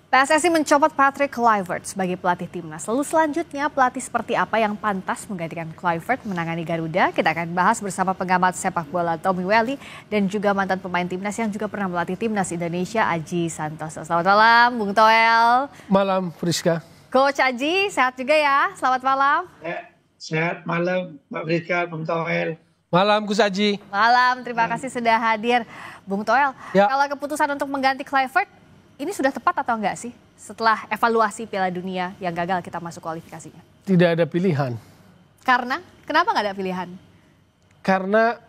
PSSI mencopot Patrick Kluivert sebagai pelatih timnas. Lalu selanjutnya pelatih seperti apa yang pantas menggantikan Kluivert menangani Garuda? Kita akan bahas bersama pengamat sepak bola Tommy Welly dan juga mantan pemain timnas yang juga pernah melatih timnas Indonesia, Aji Santoso. Selamat malam, Bung Toel. Malam, Friska. Coach Aji, sehat juga ya? Selamat malam. Sehat malam, Mbak Friska, Bung Toel. Malam, Gus Aji. Malam, terima kasih sudah hadir. Bung Toel, kalau keputusan untuk mengganti Kluivert, ini sudah tepat atau enggak sih setelah evaluasi Piala Dunia yang gagal kita masuk kualifikasinya? Tidak ada pilihan. Karena? Kenapa nggak ada pilihan? Karena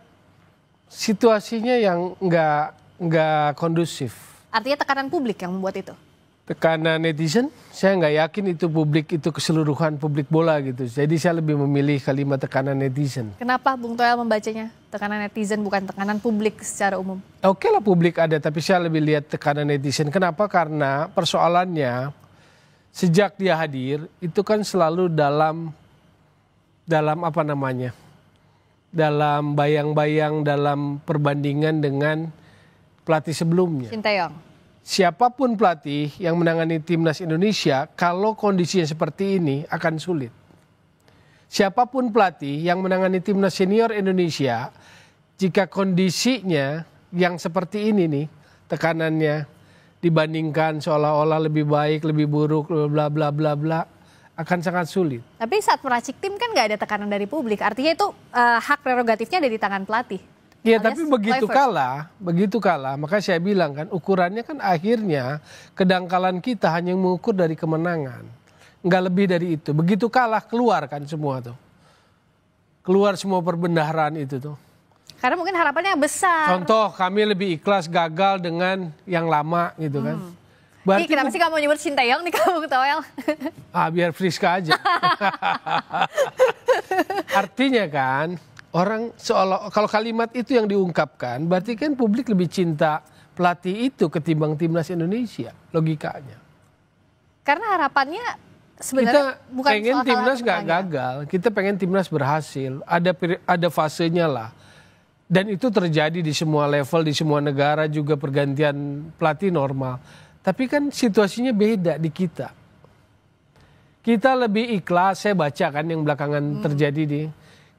situasinya yang nggak kondusif. Artinya tekanan publik yang membuat itu? Tekanan netizen, saya nggak yakin itu publik itu keseluruhan publik bola gitu. Jadi saya lebih memilih kalimat tekanan netizen. Kenapa Bung Toel membacanya tekanan netizen bukan tekanan publik secara umum? Oke lah publik ada, tapi saya lebih lihat tekanan netizen. Kenapa? Karena persoalannya sejak dia hadir itu kan selalu dalam apa namanya? Dalam bayang-bayang, dalam perbandingan dengan pelatih sebelumnya. Sinteyong. Siapapun pelatih yang menangani timnas Indonesia, kalau kondisinya seperti ini akan sulit. Siapapun pelatih yang menangani timnas senior Indonesia, jika kondisinya yang seperti ini nih, tekanannya dibandingkan seolah-olah lebih baik, lebih buruk, bla bla bla bla, akan sangat sulit. Tapi saat meracik tim kan nggak ada tekanan dari publik, artinya itu hak prerogatifnya ada di tangan pelatih. Ya tapi begitu kalah, maka saya bilang kan ukurannya kan akhirnya kedangkalan kita hanya mengukur dari kemenangan. Nggak lebih dari itu. Begitu kalah keluar kan semua tuh. Keluar semua perbendaharaan itu tuh. Karena mungkin harapannya besar. Contoh kami lebih ikhlas gagal dengan yang lama gitu kan. Berarti kenapa sih kamu nyebut Sinteyong nih kamu Toel? Biar Friska aja. Artinya kan orang seolah kalau kalimat itu yang diungkapkan berarti kan publik lebih cinta pelatih itu ketimbang timnas Indonesia logikanya. Karena harapannya sebenarnya kita bukan pengen soal timnas nggak gagal, kita pengen timnas berhasil, ada fasenya lah. Dan itu terjadi di semua level, di semua negara juga pergantian pelatih normal. Tapi kan situasinya beda di kita. Kita lebih ikhlas, saya baca kan yang belakangan terjadi di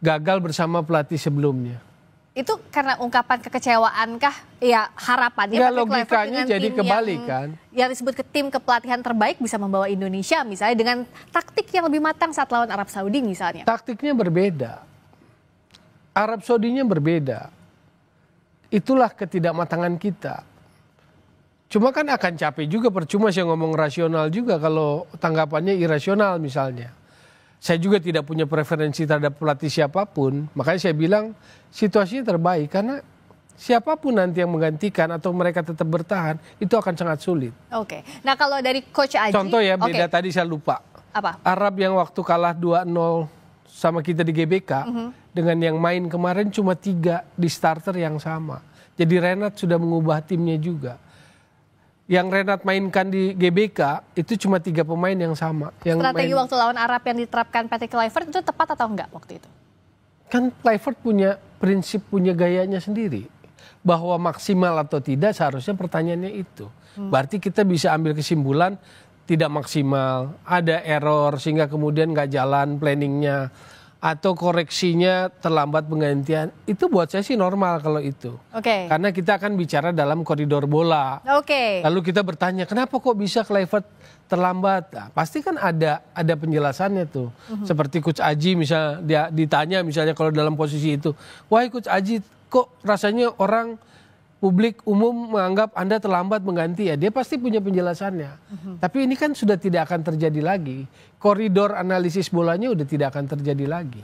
gagal bersama pelatih sebelumnya. Itu karena ungkapan kekecewaan kah? Ya harapannya. Nggak, logikanya jadi kebalik kan. Yang disebut ke tim kepelatihan terbaik bisa membawa Indonesia misalnya dengan taktik yang lebih matang saat lawan Arab Saudi misalnya. Taktiknya berbeda. Arab Saudinya berbeda. Itulah ketidakmatangan kita. Cuma kan akan capek juga, percuma saya ngomong rasional juga kalau tanggapannya irasional misalnya. Saya juga tidak punya preferensi terhadap pelatih siapapun. Makanya saya bilang situasinya terbaik. Karena siapapun nanti yang menggantikan atau mereka tetap bertahan, itu akan sangat sulit. Oke. Nah kalau dari Coach Aji. Contoh ya, beda tadi saya lupa. Apa? Arab yang waktu kalah 2-0 sama kita di GBK. Dengan yang main kemarin cuma 3 di starter yang sama. Jadi Renat sudah mengubah timnya juga. Yang Renat mainkan di GBK itu cuma 3 pemain yang sama. Yang strategi waktu lawan Arab yang diterapkan Patrick Kluivert itu tepat atau enggak waktu itu? Kan Kluivert punya prinsip, punya gayanya sendiri. Bahwa maksimal atau tidak seharusnya pertanyaannya itu. Berarti kita bisa ambil kesimpulan tidak maksimal, ada error sehingga kemudian nggak jalan planningnya. Atau koreksinya terlambat penggantian, itu buat saya sih normal kalau itu. Karena kita akan bicara dalam koridor bola. Lalu kita bertanya, kenapa kok bisa Kluivert terlambat? Nah, pasti kan ada penjelasannya tuh. Seperti Coach Aji misalnya, dia ditanya misalnya kalau dalam posisi itu, wah Coach Aji kok rasanya orang publik umum menganggap Anda terlambat mengganti, ya dia pasti punya penjelasannya. Tapi ini kan sudah tidak akan terjadi lagi. Koridor analisis bolanya udah tidak akan terjadi lagi.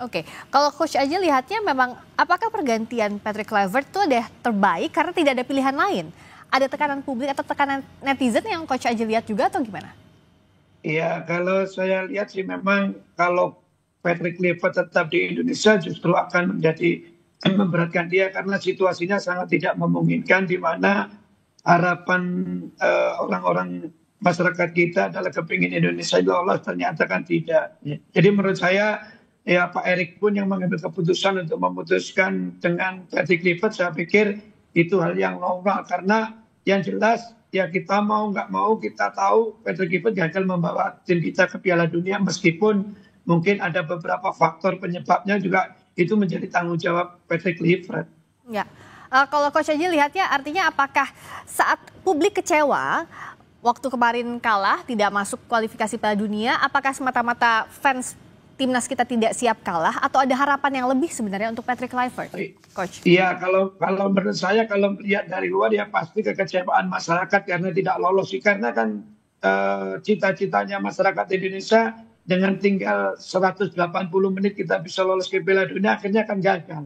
Kalau Coach aja lihatnya memang apakah pergantian Patrick Kluivert itu ada terbaik karena tidak ada pilihan lain? Ada tekanan publik atau tekanan netizen yang Coach aja lihat juga atau gimana? Iya, kalau saya lihat sih memang kalau Patrick Kluivert tetap di Indonesia justru akan memberatkan dia karena situasinya sangat tidak memungkinkan di mana harapan orang-orang masyarakat kita adalah kepingin Indonesia lolos, ternyata kan tidak. Jadi menurut saya ya Pak Erick pun yang mengambil keputusan untuk memutuskan dengan Patrick Kluivert, saya pikir itu hal yang normal karena yang jelas ya kita mau nggak mau kita tahu Patrick Kluivert gagal membawa tim kita ke Piala Dunia meskipun mungkin ada beberapa faktor penyebabnya juga itu menjadi tanggung jawab Patrick Kluivert. Ya, kalau Coach Aji lihatnya artinya apakah saat publik kecewa waktu kemarin kalah tidak masuk kualifikasi Piala Dunia, apakah semata-mata fans timnas kita tidak siap kalah atau ada harapan yang lebih sebenarnya untuk Patrick Kluivert, Coach? Iya, kalau menurut saya kalau melihat dari luar ya pasti kekecewaan masyarakat karena tidak lolos. Karena kan cita-citanya masyarakat Indonesia dengan tinggal 180 menit kita bisa lolos ke Piala Dunia akhirnya akan gagal.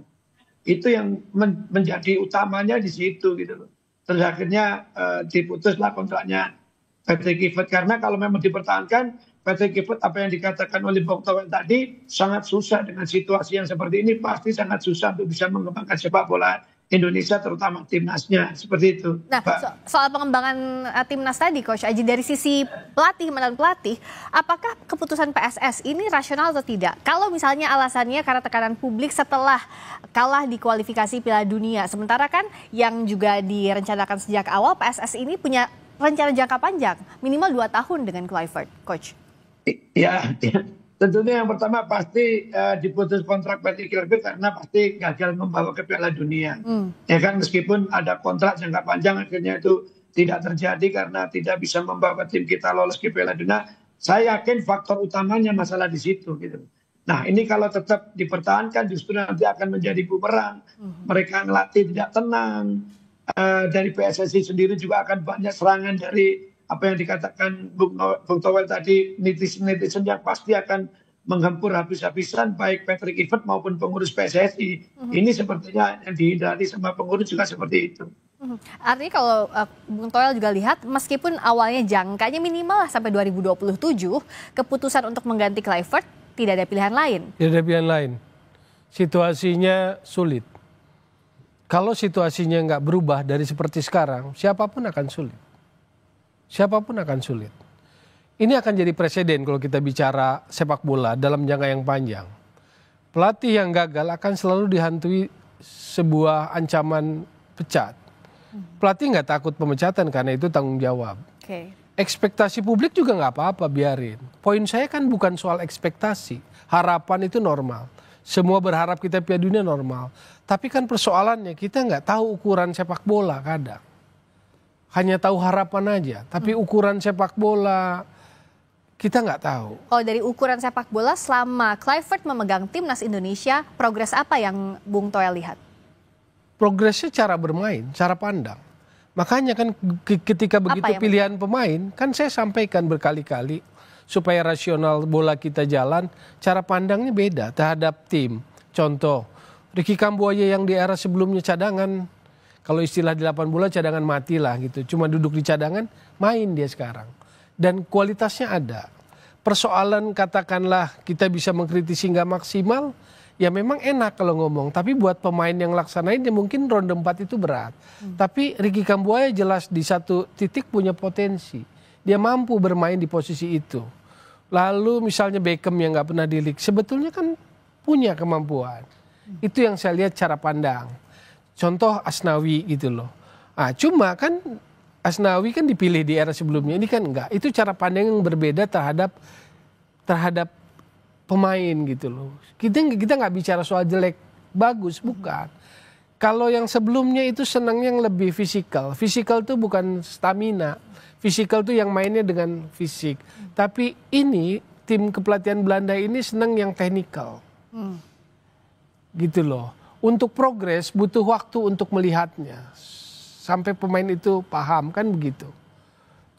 Itu yang menjadi utamanya di situ gitu loh. Terus akhirnya diputuslah kontraknya Patrick Kluivert karena kalau memang dipertahankan Patrick Kluivert apa yang dikatakan oleh Bung Toel tadi sangat susah dengan situasi yang seperti ini, pasti sangat susah untuk bisa mengembangkan sepak bola Indonesia terutama timnasnya seperti itu. Nah, soal pengembangan timnas tadi Coach Aji dari sisi pelatih mantan pelatih, apakah keputusan PSS ini rasional atau tidak? Kalau misalnya alasannya karena tekanan publik setelah kalah di kualifikasi Piala Dunia, sementara kan yang juga direncanakan sejak awal PSS ini punya rencana jangka panjang minimal 2 tahun dengan Kluivert, Coach. Ya, tentunya yang pertama pasti diputus kontrak Patrick Kluivert karena pasti gagal membawa ke Piala Dunia. Ya kan meskipun ada kontrak jangka panjang akhirnya itu tidak terjadi karena tidak bisa membawa tim kita lolos ke Piala Dunia. Saya yakin faktor utamanya masalah di situ gitu. Nah ini kalau tetap dipertahankan justru nanti akan menjadi bumerang. Mereka ngelatih tidak tenang. Dari PSSI sendiri juga akan banyak serangan dari apa yang dikatakan Bung Toel tadi, netizen yang pasti akan menggempur habis-habisan baik Patrick Kluivert maupun pengurus PSSI. Ini sepertinya yang dihindari sama pengurus juga seperti itu. Artinya kalau Bung Toel juga lihat meskipun awalnya jangkanya minimal sampai 2027, keputusan untuk mengganti Kluivert tidak ada pilihan lain. Tidak ada pilihan lain. Situasinya sulit. Kalau situasinya nggak berubah dari seperti sekarang, siapapun akan sulit. Siapapun akan sulit. Ini akan jadi presiden kalau kita bicara sepak bola dalam jangka yang panjang. Pelatih yang gagal akan selalu dihantui sebuah ancaman pecat. Pelatih nggak takut pemecatan karena itu tanggung jawab. Ekspektasi publik juga nggak apa-apa, biarin. Poin saya kan bukan soal ekspektasi. Harapan itu normal. Semua berharap kita Piala Dunia normal. Tapi kan persoalannya kita nggak tahu ukuran sepak bola kadang. Hanya tahu harapan aja, tapi ukuran sepak bola kita nggak tahu. Kalau dari ukuran sepak bola selama Kluivert memegang timnas Indonesia, progres apa yang Bung Toel lihat? Progresnya cara bermain, cara pandang. Makanya kan ketika begitu pilihan pemain, kan saya sampaikan berkali-kali supaya rasional bola kita jalan, cara pandangnya beda terhadap tim. Contoh, Ricky Kambuaya yang di era sebelumnya cadangan. Kalau istilah di 8 bola cadangan mati lah gitu. Cuma duduk di cadangan, main dia sekarang. Dan kualitasnya ada. Persoalan katakanlah kita bisa mengkritisi nggak maksimal, ya memang enak kalau ngomong. Tapi buat pemain yang laksanain ya mungkin ronde 4 itu berat. Tapi Ricky Kambuaya jelas di satu titik punya potensi. Dia mampu bermain di posisi itu. Lalu misalnya Beckham yang nggak pernah di league, sebetulnya kan punya kemampuan. Itu yang saya lihat cara pandang. Contoh Asnawi gitu loh. Cuma kan Asnawi kan dipilih di era sebelumnya, ini kan enggak. Itu cara pandang yang berbeda terhadap pemain gitu loh. Kita nggak bicara soal jelek, bagus, bukan. Kalau yang sebelumnya itu senang yang lebih fisikal. Fisikal tuh bukan stamina. Fisikal tuh yang mainnya dengan fisik. Tapi ini tim kepelatihan Belanda ini senang yang teknikal. Gitu loh. Untuk progres butuh waktu untuk melihatnya. Sampai pemain itu paham kan begitu.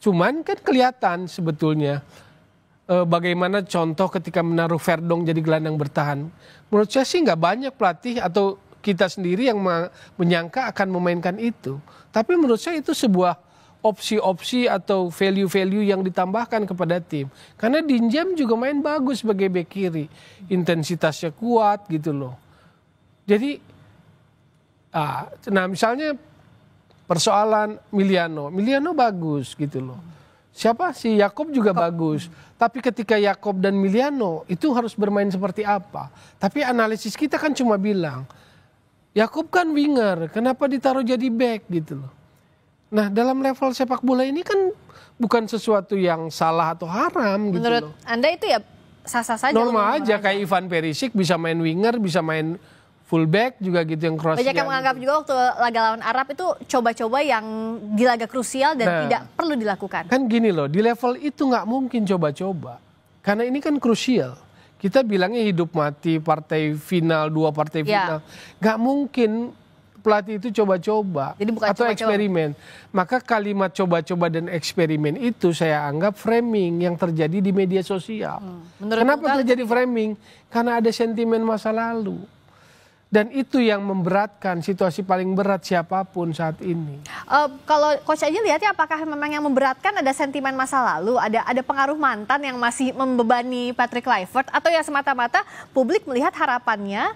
Cuman kan kelihatan sebetulnya bagaimana contoh ketika menaruh Verdong jadi gelandang bertahan. Menurut saya sih nggak banyak pelatih atau kita sendiri yang menyangka akan memainkan itu. Tapi menurut saya itu sebuah opsi-opsi atau value-value yang ditambahkan kepada tim. Karena Dinjam juga main bagus sebagai bek kiri. Intensitasnya kuat gitu loh. Jadi, nah misalnya persoalan Miliano bagus gitu loh. Siapa si Yakob juga bagus. Tapi ketika Yakob dan Miliano itu harus bermain seperti apa? Tapi analisis kita kan cuma bilang, Yakob kan winger, kenapa ditaruh jadi back gitu loh. Nah, dalam level sepak bola ini kan bukan sesuatu yang salah atau haram gitu Menurut loh. Anda itu ya sah-sah saja? Normal aja, kayak Ivan Perisic bisa main winger, bisa main fullback juga gitu yang Kroasia. Banyak yang menganggap juga waktu laga lawan Arab itu coba-coba yang di laga krusial dan tidak perlu dilakukan. Kan gini loh, di level itu nggak mungkin coba-coba. Karena ini kan krusial. Kita bilangnya hidup mati, partai final, 2 partai final. Nggak mungkin pelatih itu coba-coba atau eksperimen. Maka kalimat coba-coba dan eksperimen itu saya anggap framing yang terjadi di media sosial. Kenapa terjadi framing? Karena ada sentimen masa lalu. Dan itu yang memberatkan, situasi paling berat siapapun saat ini. Kalau Coach Aji lihatnya apakah memang yang memberatkan ada sentimen masa lalu, ada pengaruh mantan yang masih membebani Patrick Kluivert, atau ya semata-mata publik melihat harapannya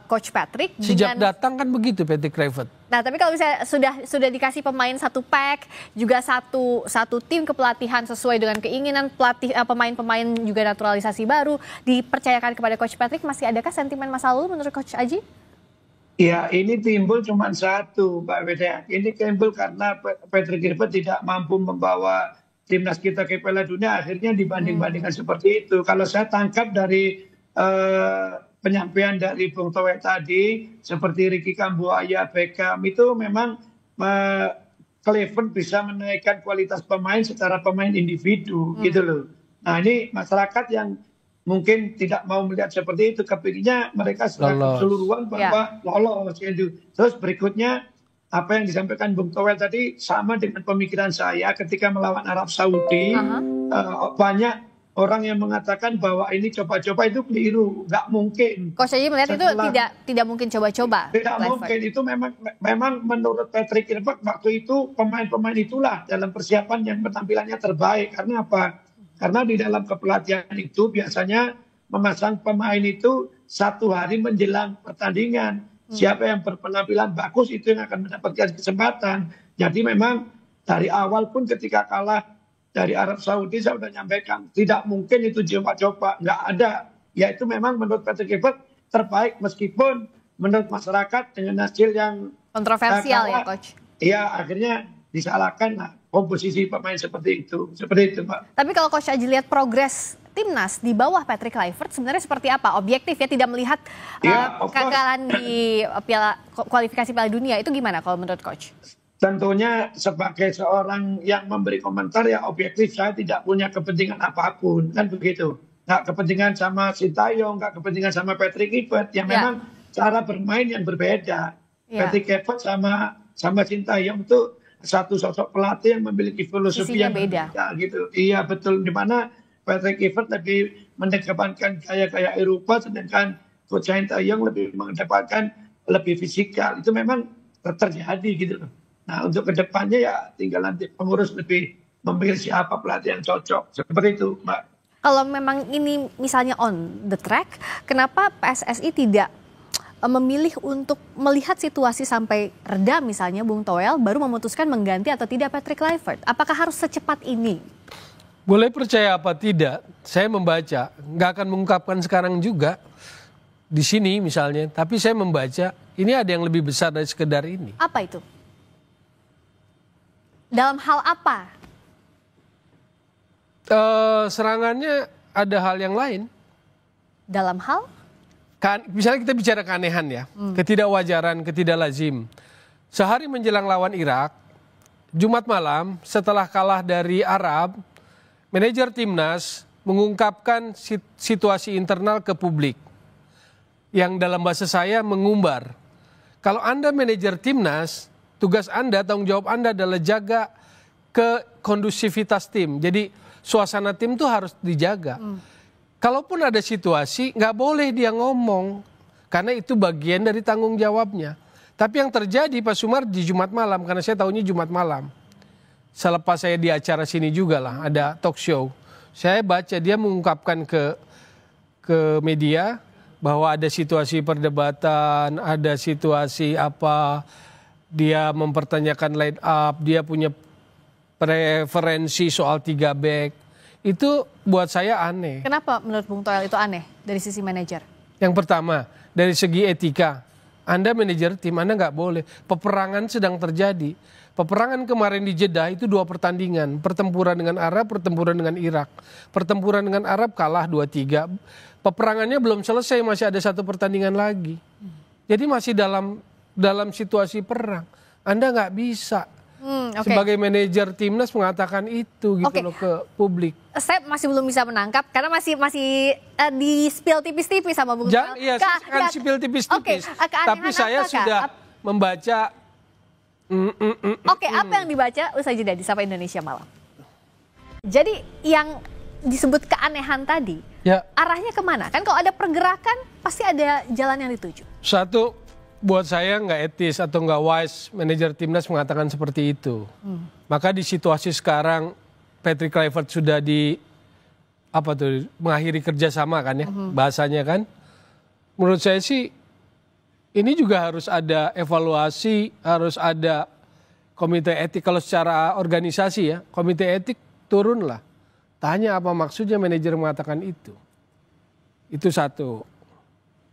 Coach Patrick sejak datang kan begitu Patrick Kluivert. Nah, tapi kalau misalnya sudah dikasih pemain satu pack, juga satu tim kepelatihan sesuai dengan keinginan pelatih, pemain-pemain juga naturalisasi baru dipercayakan kepada Coach Patrick, masih adakah sentimen masa lalu menurut Coach Aji? Ya, ini timbul cuma satu, Pak Weda. Ini timbul karena Patrick Kluivert tidak mampu membawa timnas kita ke Piala Dunia, akhirnya dibanding-bandingkan seperti itu. Kalau saya tangkap dari penyampaian dari Bung Toel tadi, seperti Ricky Kambuaya, Beckham, itu memang Kluivert bisa menaikkan kualitas pemain secara pemain individu, gitu loh. Nah, ini masyarakat yang mungkin tidak mau melihat seperti itu, kepinginnya mereka secara keseluruhan bahwa lolos gitu. Terus berikutnya apa yang disampaikan Bung Toel tadi sama dengan pemikiran saya ketika melawan Arab Saudi. Banyak orang yang mengatakan bahwa ini coba-coba, itu keliru, nggak mungkin. Coach Aji melihat itu tidak mungkin coba-coba. Tidak mungkin, itu memang menurut Patrick Kluivert waktu itu pemain-pemain itulah dalam persiapan yang penampilannya terbaik. Karena apa? Karena di dalam kepelatihan itu biasanya memasang pemain itu 1 hari menjelang pertandingan. Siapa yang berpenampilan bagus itu yang akan mendapatkan kesempatan. Jadi memang dari awal pun ketika kalah dari Arab Saudi saya sudah nyampaikan, tidak mungkin itu coba-coba, nggak ada. Ya itu memang menurut Patrick Kluivert terbaik, meskipun menurut masyarakat dengan hasil yang kontroversial ya Coach. Iya, akhirnya disalahkan lah komposisi pemain seperti itu Pak. Tapi kalau Coach Aji lihat progres timnas di bawah Patrick Kluivert sebenarnya seperti apa? Objektif ya, tidak melihat kekalahan di kualifikasi Piala Dunia, itu gimana kalau menurut Coach? Tentunya sebagai seorang yang memberi komentar ya objektif, saya tidak punya kepentingan apapun, kan begitu. Nggak kepentingan sama Sintayong, nggak kepentingan sama Patrick Kluivert, yang memang cara bermain yang berbeda. Patrick Kluivert sama Sintayong itu satu sosok pelatih yang memiliki filosofi yang beda gitu. Iya betul, di mana Patrick Kluivert lebih mengedepankan gaya-gaya Eropa, sedangkan Coach Sintayong lebih mengedepankan lebih fisikal. Itu memang terjadi gitu loh. Nah, untuk kedepannya ya tinggal nanti pengurus lebih memilih siapa pelatih yang cocok. Seperti itu, Mbak. Kalau memang ini misalnya on the track, kenapa PSSI tidak memilih untuk melihat situasi sampai reda, misalnya Bung Toel baru memutuskan mengganti atau tidak Patrick Kluivert? Apakah harus secepat ini? Boleh percaya apa tidak, saya membaca, nggak akan mengungkapkan sekarang juga di sini misalnya, tapi saya membaca ini ada yang lebih besar dari sekedar ini. Apa itu? Dalam hal apa? Serangannya ada hal yang lain. Dalam hal? Misalnya kita bicara keanehan ya, ketidakwajaran, ketidaklazim. Sehari menjelang lawan Irak, Jumat malam setelah kalah dari Arab, manajer timnas mengungkapkan situasi internal ke publik. Yang dalam bahasa saya mengumbar. Kalau Anda manajer timnas, tugas Anda, tanggung jawab Anda adalah jaga kekondusivitas tim. Jadi suasana tim itu harus dijaga. Kalaupun ada situasi, nggak boleh dia ngomong. Karena itu bagian dari tanggung jawabnya. Tapi yang terjadi Pak Sumar di Jumat malam, karena saya tahunya Jumat malam. Selepas saya di acara sini juga lah, ada talk show. Saya baca dia mengungkapkan ke media bahwa ada situasi perdebatan, ada situasi apa, dia mempertanyakan line up, dia punya preferensi soal 3 back. Itu buat saya aneh. Kenapa menurut Bung Toel itu aneh dari sisi manajer? Yang pertama, dari segi etika, Anda manajer tim, Anda nggak boleh. Peperangan sedang terjadi. Peperangan kemarin di Jeddah itu 2 pertandingan. Pertempuran dengan Arab, pertempuran dengan Irak. Pertempuran dengan Arab kalah 2-3. Peperangannya belum selesai, masih ada 1 pertandingan lagi. Jadi masih dalam situasi perang. Anda nggak bisa sebagai manajer timnas mengatakan itu gitu loh ke publik. Saya masih belum bisa menangkap karena masih di spill tipis-tipis sama Bung Noel. Iya, saya akan spill tipis-tipis. Tapi saya sudah membaca. Apa yang dibaca usai jeda di Sapa Indonesia Malam. Jadi yang disebut keanehan tadi, arahnya kemana? Kan kalau ada pergerakan pasti ada jalan yang dituju. Satu, buat saya nggak etis atau nggak wise manajer timnas mengatakan seperti itu. Maka di situasi sekarang Patrick Kluivert sudah mengakhiri kerjasama kan ya, bahasanya kan. Menurut saya sih ini juga harus ada evaluasi, harus ada komite etik. Kalau secara organisasi ya, komite etik turunlah. Tanya apa maksudnya manajer mengatakan itu. Itu satu.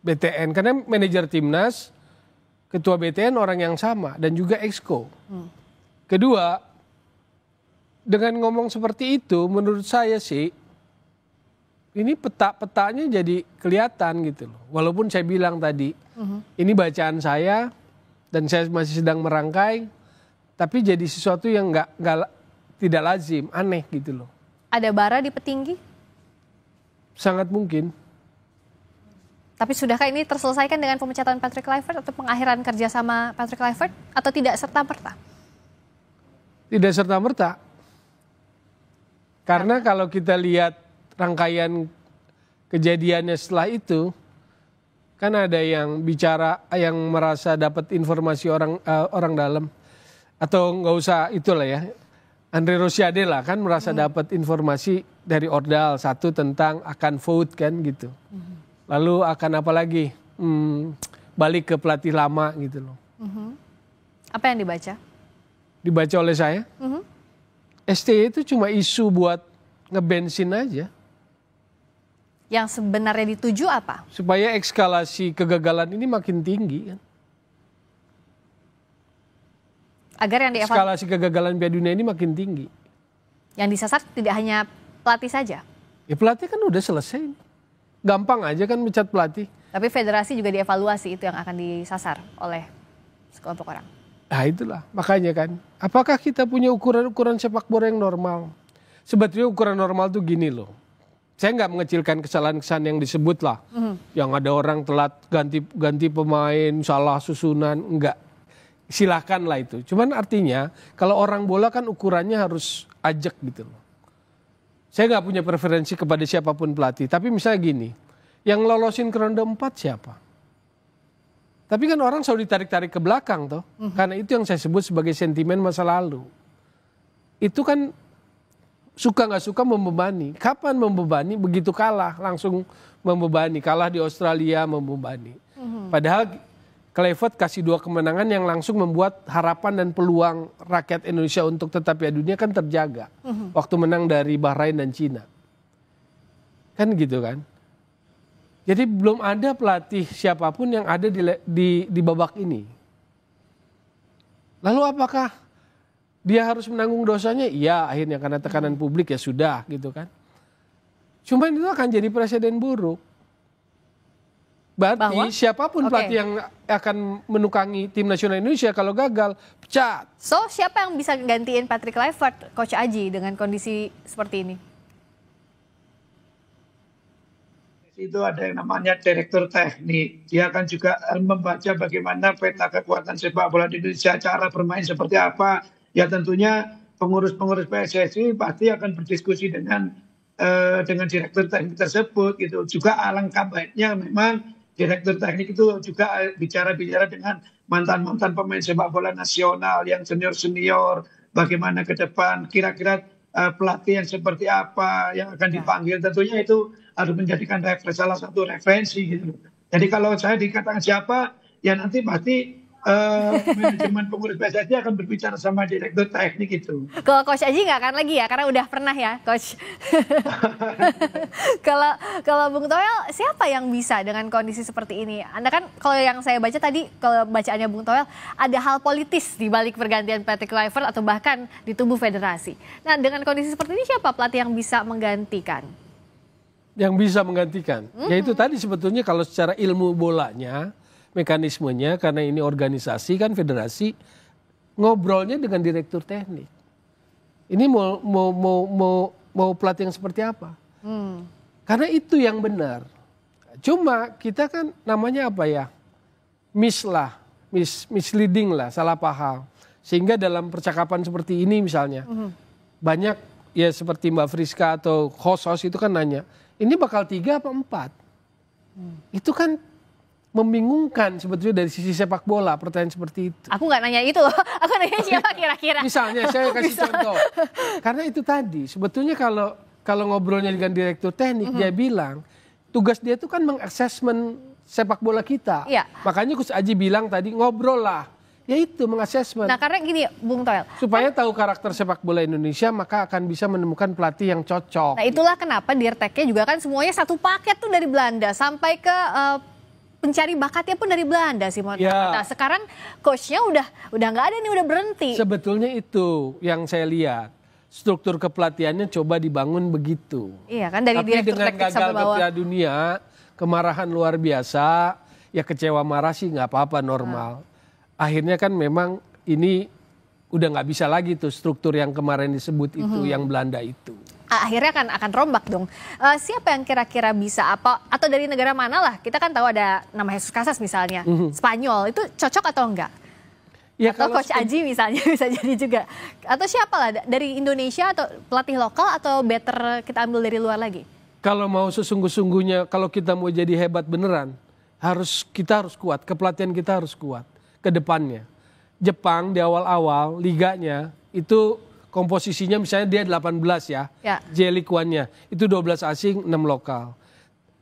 BTN, karena manajer timnas, ketua BTN orang yang sama dan juga exco. Kedua, dengan ngomong seperti itu menurut saya sih ini petanya jadi kelihatan gitu loh. Walaupun saya bilang tadi ini bacaan saya dan saya masih sedang merangkai, tapi jadi sesuatu yang tidak lazim, aneh gitu loh. Ada bara di petinggi? Sangat mungkin. Tapi sudahkah ini terselesaikan dengan pemecatan Patrick Kluivert atau pengakhiran kerjasama Patrick Kluivert atau tidak serta-merta? Tidak serta-merta. Karena kalau kita lihat rangkaian kejadiannya setelah itu, kan ada yang bicara, yang merasa dapat informasi orang dalam. Atau nggak usah itulah ya. Andre Rosiade lah kan merasa dapat informasi dari Ordal, satu tentang akan vote kan gitu. Lalu akan apa lagi? Balik ke pelatih lama gitu loh. Apa yang dibaca? Dibaca oleh saya. STY itu cuma isu buat ngebensin aja. Yang sebenarnya dituju apa? Supaya eskalasi kegagalan ini makin tinggi kan. Agar yang eskalasi kegagalan Piala Dunia ini makin tinggi. Yang disasar tidak hanya pelatih saja? Ya pelatih kan udah selesai. Gampang aja kan mencat pelatih. Tapi federasi juga dievaluasi, itu yang akan disasar oleh sekelompok orang. Nah itulah, makanya kan. Apakah kita punya ukuran-ukuran sepak bola yang normal? Sebetulnya ukuran normal tuh gini loh. Saya nggak mengecilkan kesalahan-kesalahan yang disebut lah. Yang ada orang telat ganti pemain, salah susunan, enggak. Silahkan lah itu. Cuman artinya kalau orang bola kan ukurannya harus ajak gitu loh. Saya nggak punya preferensi kepada siapapun pelatih. Tapi misalnya gini, yang lolosin ke ronde 4 siapa? Tapi kan orang selalu ditarik-tarik ke belakang toh. Karena itu yang saya sebut sebagai sentimen masa lalu. Itu kan suka nggak suka membebani. Kapan membebani? Begitu kalah langsung membebani. Kalah di Australia membebani. Padahal Kluivert kasih 2 kemenangan yang langsung membuat harapan dan peluang rakyat Indonesia untuk tetap Piala Dunia kan terjaga. Waktu menang dari Bahrain dan Cina. Kan gitu kan. Jadi belum ada pelatih siapapun yang ada di babak ini. Lalu apakah dia harus menanggung dosanya? Iya, akhirnya karena tekanan publik ya sudah gitu kan. Cuman itu akan jadi presiden buruk. Berarti siapapun pelatih yang akan menukangi tim nasional Indonesia kalau gagal, pecat. So siapa yang bisa gantiin Patrick Kluivert, Coach Aji dengan kondisi seperti ini? Itu ada yang namanya direktur teknik. Dia akan juga membaca bagaimana peta kekuatan sepak bola di Indonesia, cara bermain seperti apa. Ya tentunya pengurus-pengurus PSSI pasti akan berdiskusi dengan direktur teknik tersebut gitu. Juga alangkah baiknya memang direktur teknik itu juga bicara-bicara dengan mantan-mantan pemain sepak bola nasional yang senior-senior, bagaimana ke depan, kira-kira pelatih yang seperti apa yang akan dipanggil. Tentunya itu harus menjadikan salah satu referensi gitu. Jadi kalau saya dikatakan siapa, ya nanti pasti manajemen pengurus PSSI akan berbicara sama direktur teknik itu. Kalau Coach Aji nggak akan lagi ya, karena udah pernah ya, Coach. Kalau Bung Toel, siapa yang bisa dengan kondisi seperti ini? Anda kan, kalau yang saya baca tadi, kalau bacaannya Bung Toel, ada hal politis di balik pergantian Patrick Kluivert atau bahkan di tubuh federasi. Nah, dengan kondisi seperti ini, siapa pelatih yang bisa menggantikan? Yang bisa menggantikan, yaitu tadi sebetulnya kalau secara ilmu bolanya, mekanismenya, karena ini organisasi kan federasi, ngobrolnya dengan direktur teknik. Ini mau pelatih yang seperti apa? Karena itu yang benar. Cuma kita kan namanya apa ya? Misleading lah, salah paham. Sehingga dalam percakapan seperti ini misalnya, banyak ya seperti Mbak Friska atau host itu kan nanya, ini bakal 3 apa 4? Itu kan membingungkan sebetulnya dari sisi sepak bola, pertanyaan seperti itu. Aku nggak nanya itu loh, aku nanya siapa kira-kira. Misalnya saya kasih contoh, karena itu tadi sebetulnya kalau ngobrolnya dengan direktur teknik, dia bilang tugas dia itu kan mengassessment sepak bola kita. Iya. Makanya Coach Aji bilang tadi ngobrol lah, yaitu mengassessment. Nah karena gini Bung Toel, supaya tahu karakter sepak bola Indonesia, maka akan bisa menemukan pelatih yang cocok. nah itulah kenapa Dirteknya juga kan semuanya satu paket tuh dari Belanda sampai ke pencari bakatnya pun dari Belanda sih. Ya. Nah sekarang coachnya udah nggak ada nih, udah berhenti. Sebetulnya itu yang saya lihat. Struktur kepelatihannya coba dibangun begitu. Iya kan, dari tapi direktur dengan teknik gagal sampai ke bawah. Piala Dunia, kemarahan luar biasa, ya kecewa marah sih nggak apa-apa, normal. Akhirnya kan memang ini udah nggak bisa lagi tuh struktur yang kemarin disebut itu, yang Belanda itu. Akhirnya akan rombak dong. Siapa yang kira-kira bisa apa, atau dari negara mana lah? Kita kan tahu ada nama Jesus Casas misalnya, Spanyol, itu cocok atau enggak? Ya, Atau Coach Aji misalnya bisa jadi juga. Atau siapa lah, dari Indonesia atau pelatih lokal, atau better kita ambil dari luar lagi? Kalau mau sesungguh-sungguhnya, kalau kita mau jadi hebat beneran, kita harus kuat, kepelatihan kita harus kuat ke depannya. Jepang di awal-awal liganya itu komposisinya misalnya dia 18 ya. J-League One-nya itu 12 asing, 6 lokal.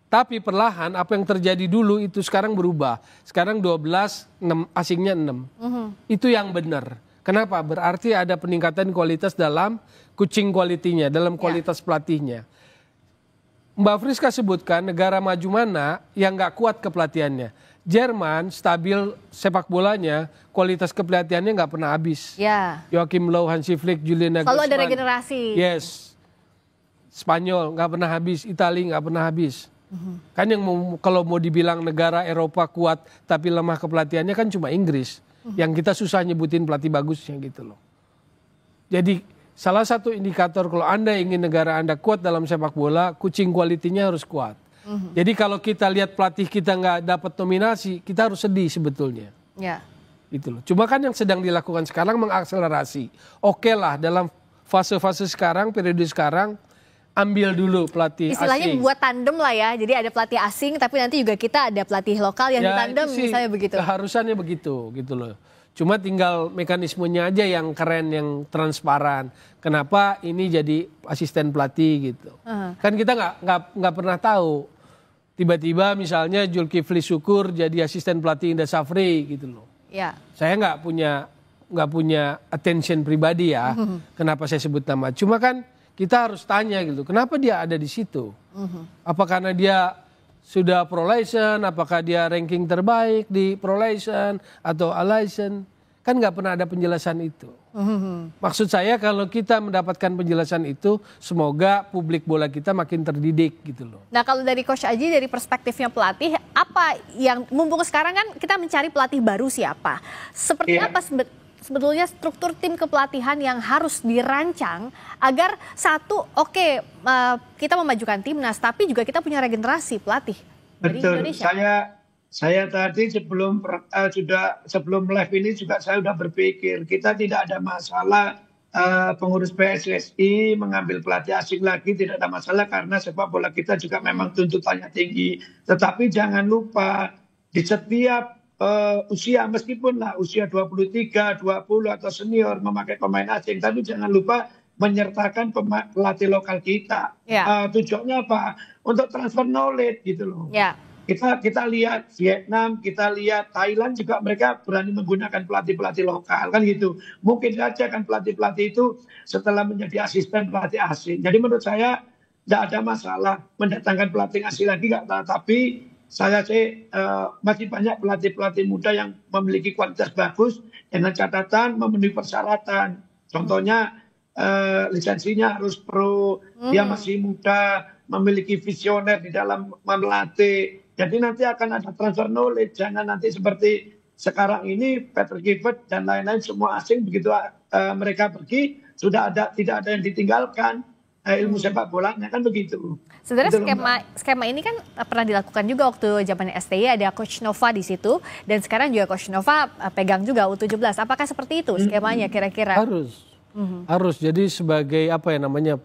Tapi perlahan apa yang terjadi dulu itu sekarang berubah. Sekarang 12, 6 asingnya 6. Itu yang benar. Kenapa? Berarti ada peningkatan kualitas dalam coaching quality-nya, dalam kualitas pelatihnya. Mbak Friska sebutkan negara maju mana yang nggak kuat kepelatihannya. Jerman stabil sepak bolanya, kualitas kepelatihannya nggak pernah habis. Ya. Joachim Löw, Hansi Flick, Julian Nagelsmann. Kalau ada regenerasi. Yes. Spanyol nggak pernah habis, Italia nggak pernah habis. Kan yang kalau mau dibilang negara Eropa kuat tapi lemah kepelatihannya kan cuma Inggris. Yang kita susah nyebutin pelatih bagusnya gitu loh. Jadi salah satu indikator kalau Anda ingin negara Anda kuat dalam sepak bola, coaching quality-nya harus kuat. Jadi kalau kita lihat pelatih kita nggak dapat nominasi, kita harus sedih sebetulnya. Ya. Gitu loh. Cuma kan yang sedang dilakukan sekarang mengakselerasi. Oke lah, dalam fase-fase sekarang, periode sekarang, ambil dulu pelatih istilahnya asing. Buat tandem lah ya. Jadi ada pelatih asing, tapi nanti juga kita ada pelatih lokal yang ditandem misalnya begitu. Keharusannya begitu gitu loh. Cuma tinggal mekanismenya aja yang keren, yang transparan. Kenapa ini jadi asisten pelatih gitu. Kan kita nggak pernah tahu. Tiba-tiba misalnya Zulkifli Syukur jadi asisten pelatih Indra Safri gitu loh. Ya. Saya nggak punya attention pribadi ya. Kenapa saya sebut nama. Cuma kan kita harus tanya gitu, kenapa dia ada di situ? Apa karena dia sudah pro-license, apakah dia ranking terbaik di pro-license atau A-license? Kan nggak pernah ada penjelasan itu. Maksud saya kalau kita mendapatkan penjelasan itu, semoga publik bola kita makin terdidik gitu loh. Nah kalau dari Coach Aji, dari perspektifnya pelatih, apa yang mumpung sekarang kan kita mencari pelatih baru siapa? Seperti apa sebetulnya struktur tim kepelatihan yang harus dirancang agar satu, kita memajukan timnas, tapi juga kita punya regenerasi pelatih dari Indonesia. Saya tadi sebelum live ini juga saya sudah berpikir kita tidak ada masalah pengurus PSSI mengambil pelatih asing lagi, tidak ada masalah karena sepak bola kita juga memang tuntutannya tinggi. Tetapi jangan lupa di setiap usia, meskipun lah usia 23, 20 atau senior memakai pemain asing, tapi jangan lupa menyertakan pelatih lokal kita. Tujuannya apa? Untuk transfer knowledge gitu loh. kita lihat Vietnam, kita lihat Thailand juga mereka berani menggunakan pelatih-pelatih lokal kan gitu. Mungkin saja kan pelatih-pelatih itu setelah menjadi asisten pelatih asing. Jadi menurut saya tidak ada masalah mendatangkan pelatih asing lagi nggak. Tapi saya sih masih banyak pelatih-pelatih muda yang memiliki kualitas bagus dengan catatan memenuhi persyaratan. Contohnya lisensinya harus pro, dia masih muda, memiliki visioner di dalam melatih. Jadi nanti akan ada transfer knowledge, jangan nanti seperti sekarang ini Patrick Kluivert dan lain-lain semua asing begitu mereka pergi sudah tidak ada yang ditinggalkan ilmu sepak bolanya kan begitu. Sebenarnya skema ini kan pernah dilakukan juga waktu zaman STY, ada Coach Nova di situ dan sekarang juga Coach Nova pegang juga U17. Apakah seperti itu skemanya kira-kira? Harus. Jadi sebagai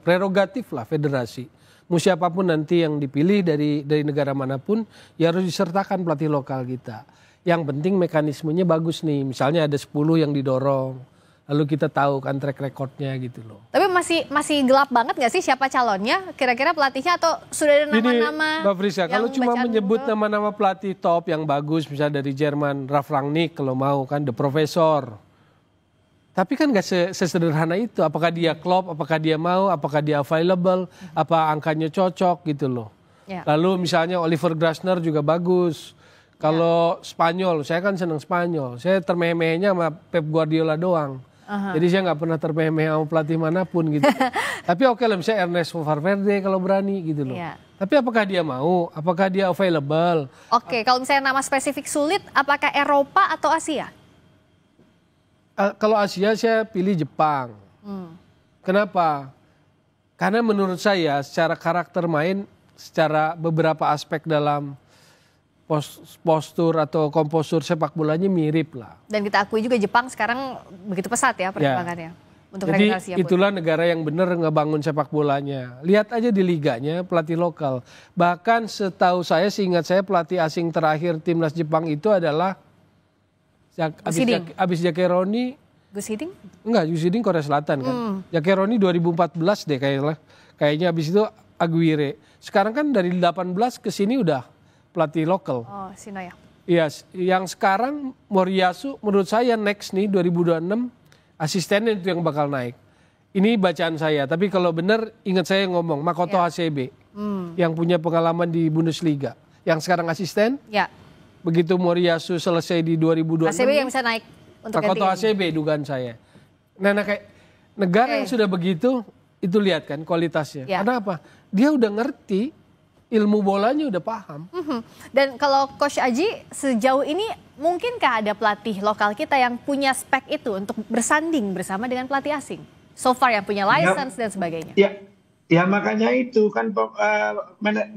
prerogatif lah federasi. Mau siapapun nanti yang dipilih dari negara manapun, ya harus disertakan pelatih lokal kita. Yang penting mekanismenya bagus nih. Misalnya ada 10 yang didorong, lalu kita tahu kan track recordnya gitu loh. Tapi masih gelap banget nggak sih siapa calonnya? Kira-kira pelatihnya atau sudah ada nama-nama? Mbak Friska, kalau cuma menyebut nama-nama pelatih top yang bagus, misalnya dari Jerman, Ralf Rangnick kalau mau kan, The Professor. Tapi kan nggak sesederhana itu. Apakah dia klop, apakah dia mau, apakah dia available, apa angkanya cocok gitu loh. Ya. Lalu misalnya Oliver Glasner juga bagus. Kalau Spanyol, saya kan senang Spanyol. Saya termeh-mehnya sama Pep Guardiola doang. Jadi saya nggak pernah termeh-meh sama pelatih manapun gitu. Tapi oke lah misalnya Ernesto Valverde kalau berani gitu loh. Ya. Tapi apakah dia mau, apakah dia available? Oke, kalau misalnya nama spesifik sulit, apakah Eropa atau Asia? Kalau Asia saya pilih Jepang. Kenapa? Karena menurut saya secara karakter main, secara beberapa aspek dalam postur atau kompostur sepak bolanya mirip lah. Dan kita akui juga Jepang sekarang begitu pesat ya perkembangannya. Untuk jadi itulah negara yang benar ngebangun sepak bolanya. Lihat aja di liganya pelatih lokal. Bahkan setahu saya, seingat saya pelatih asing terakhir timnas Jepang itu adalah abis Jakeroni. Gus Hiddink? Enggak, Gus Hiddink Korea Selatan kan. Jakeroni 2014 deh kayaknya abis itu Aguirre. Sekarang kan dari 18 ke sini udah pelatih lokal. Oh, Sino ya. Iya, yang sekarang Moriyasu menurut saya next nih 2026 asistennya itu yang bakal naik. Ini bacaan saya, tapi kalau benar ingat saya ngomong Makoto Hasebe yang punya pengalaman di Bundesliga, yang sekarang asisten. Ya. Begitu Moriyasu selesai di 2026. Hasebe yang bisa naik untuk Makoto Hasebe dugaan saya. Nah kayak negara yang sudah begitu itu lihat kan kualitasnya. Ya. Karena apa? Dia udah ngerti, ilmu bolanya udah paham. Dan kalau Coach Aji sejauh ini mungkinkah ada pelatih lokal kita yang punya spek itu untuk bersanding bersama dengan pelatih asing? So far yang punya license dan sebagainya. Ya makanya itu kan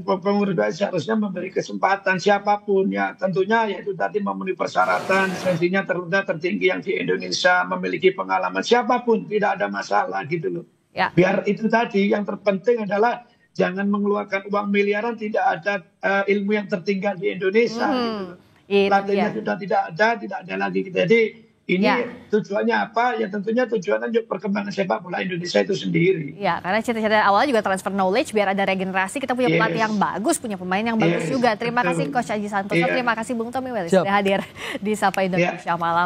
pengurus seharusnya memberi kesempatan siapapun ya, tentunya yaitu tadi memenuhi persyaratan, lisensinya tertinggi yang di Indonesia, memiliki pengalaman, siapapun tidak ada masalah gitu loh. Ya. Biar itu tadi yang terpenting adalah jangan mengeluarkan uang miliaran, tidak ada ilmu yang tertinggal di Indonesia. Gitu. Pelatihnya sudah tidak ada lagi. Jadi ini tujuannya apa? Ya tentunya tujuannya untuk perkembangan sepak bola Indonesia itu sendiri. Ya, karena cita-cita awalnya juga transfer knowledge biar ada regenerasi, kita punya pelatih yang bagus, punya pemain yang bagus juga. Terima kasih Coach Aji Santoso, terima kasih Bung Tommy Welly sudah hadir di Sapa Indonesia Malam.